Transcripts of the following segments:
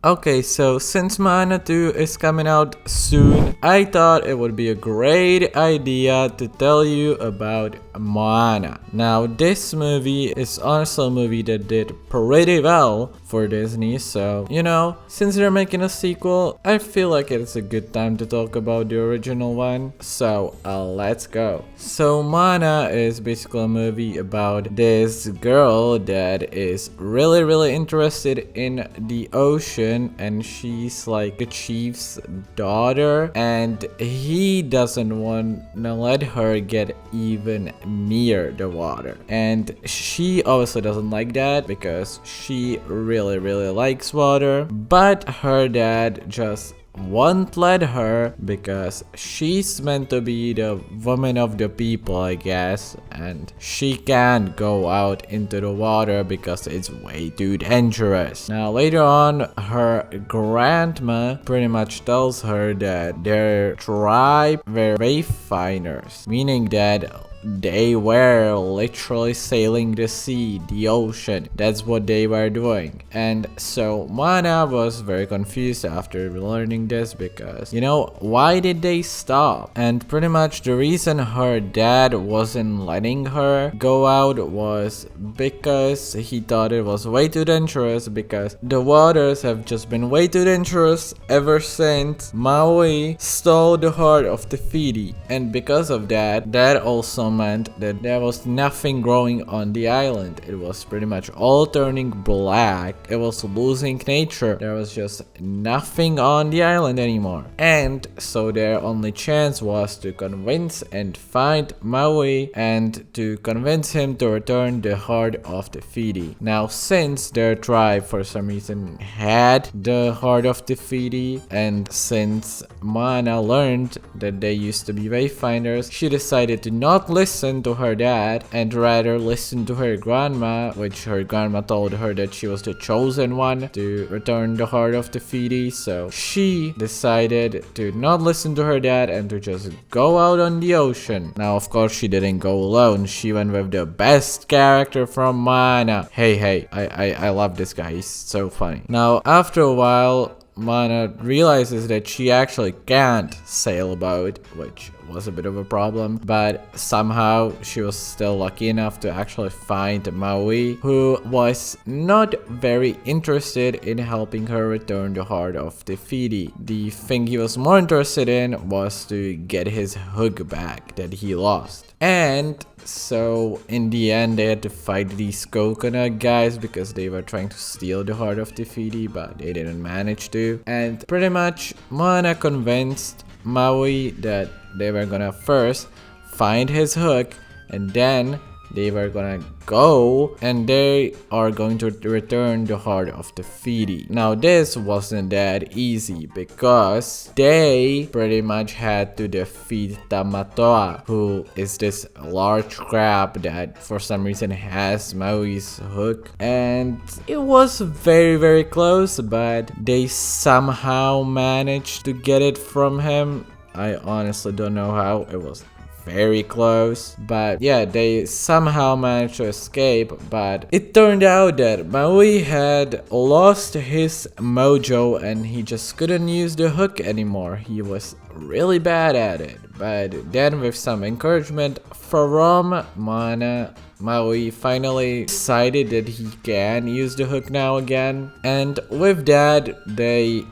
Okay, so since Moana 2 is coming out soon, I thought it would be a great idea to tell you about Moana. Now, this movie is also a movie that did pretty well for Disney, so, since they're making a sequel, I feel like it's a good time to talk about the original one. So, let's go. So, Moana is basically a movie about this girl that is really interested in the ocean, and she's like a chief's daughter, and he doesn't want to let her get even near the water, and she also doesn't like that because she really likes water, but her dad just won't let her because she's meant to be the woman of the people, I guess, and she can't go out into the water because it's way too dangerous. Now later on, her grandma pretty much tells her that their tribe were wayfinders, meaning that they were literally sailing the sea, the ocean. That's what they were doing. And so Moana was very confused after learning this because, why did they stop? And pretty much the reason her dad wasn't letting her go out was because he thought it was way too dangerous, because the waters have just been way too dangerous ever since Maui stole the heart of Te Fiti. And because of that, that also meant that there was nothing growing on the island. It was pretty much all turning black. It was losing nature. There was just nothing on the island anymore. And so their only chance was to convince and find Maui and to convince him to return the heart of Te Fiti. Now, since their tribe for some reason had the heart of Te Fiti, and since Moana learned that they used to be wayfinders, she decided to not listen to her dad and rather listen to her grandma, which her grandma told her that she was the chosen one to return the heart of Te Fiti. So she decided to not listen to her dad and to just go out on the ocean. Now, of course, she didn't go alone. She went with the best character from Moana. Hey, I love this guy. He's so funny. Now, after a while, Moana realizes that she actually can't sail a boat, which was a bit of a problem, but somehow she was still lucky enough to actually find Maui, who was not very interested in helping her return the heart of Te Fiti. The thing he was more interested in was to get his hook back that he lost. And so in the end, they had to fight these coconut guys because they were trying to steal the heart of Te Fiti, but they didn't manage to. And pretty much Moana convinced Maui that they were gonna first find his hook, and then they were gonna go and they are going to return the heart of Te Fiti. Now this wasn't that easy because they pretty much had to defeat Tamatoa, who is this large crab that for some reason has Maui's hook, and it was very close, but they somehow managed to get it from him. I honestly don't know how. It was very close, but yeah, they somehow managed to escape. But it turned out that Maui had lost his mojo and he just couldn't use the hook anymore. He was really bad at it. But then with some encouragement from Moana, Maui finally decided that he can use the hook now again. And with that,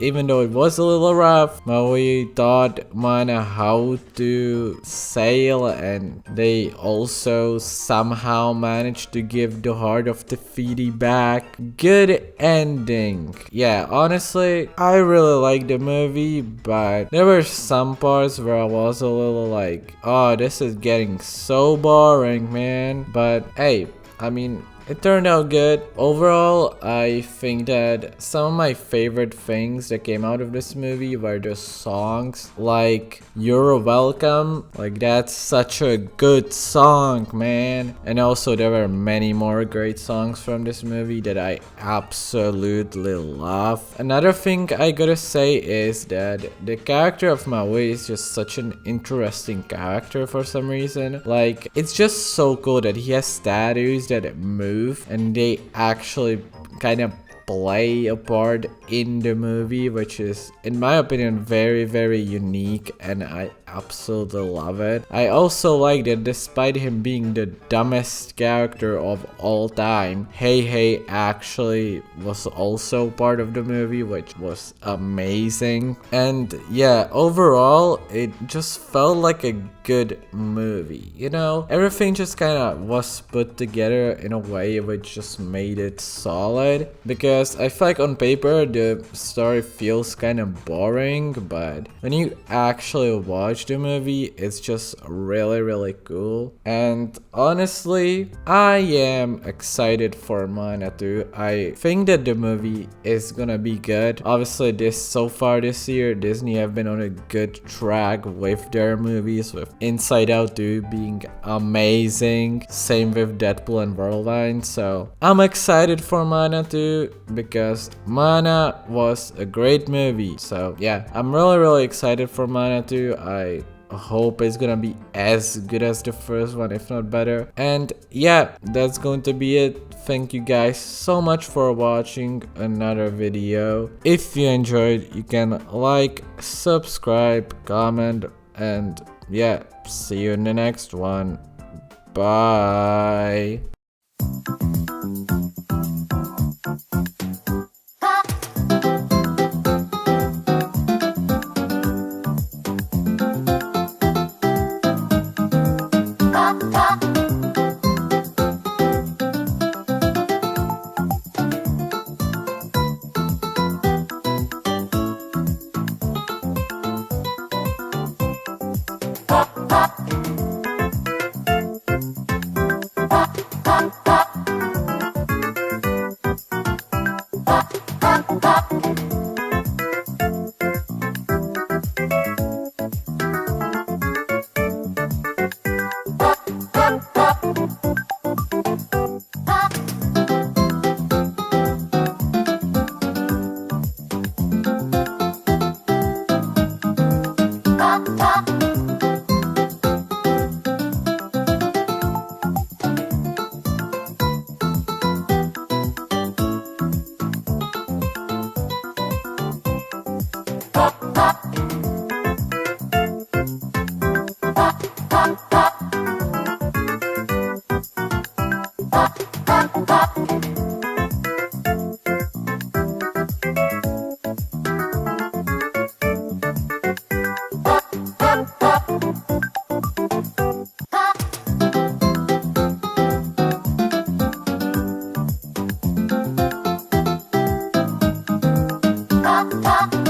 even though it was a little rough, Maui taught Moana how to sail, and they also somehow managed to give the heart of Te Fiti back. Good ending. Yeah, honestly, I really liked the movie, but there were some parts where I was a little like, oh, this is getting so boring, man. But hey, I mean, it turned out good. Overall, I think that some of my favorite things that came out of this movie were the songs, like You're Welcome. Like, that's such a good song, man. And also there were many more great songs from this movie that I absolutely love. Another thing I gotta say is that the character of Maui is just such an interesting character for some reason. Like, it's just so cool that he has statues that move and they actually kind of play a part in the movie, which is, in my opinion, very, very unique, and I absolutely love it. I also like that despite him being the dumbest character of all time, Hey actually was also part of the movie, which was amazing. And yeah, overall, it just felt like a good movie, you know? Everything just kind of was put together in a way which just made it solid, because I feel like on paper the story feels kind of boring, but when you actually watch the movie, it's just really, really cool. And honestly, I am excited for Moana 2. I think that the movie is gonna be good. Obviously, so far this year, Disney have been on a good track with their movies, with Inside Out 2 being amazing. Same with Deadpool and Worldline. So I'm excited for Moana 2 because Moana was a great movie. So yeah, I'm really, really excited for Moana 2. I hope it's gonna be as good as the first one, if not better. And yeah, that's going to be it. Thank you guys so much for watching another video. If you enjoyed, you can like, subscribe, comment, and yeah, see you in the next one. Bye. Pop, pop.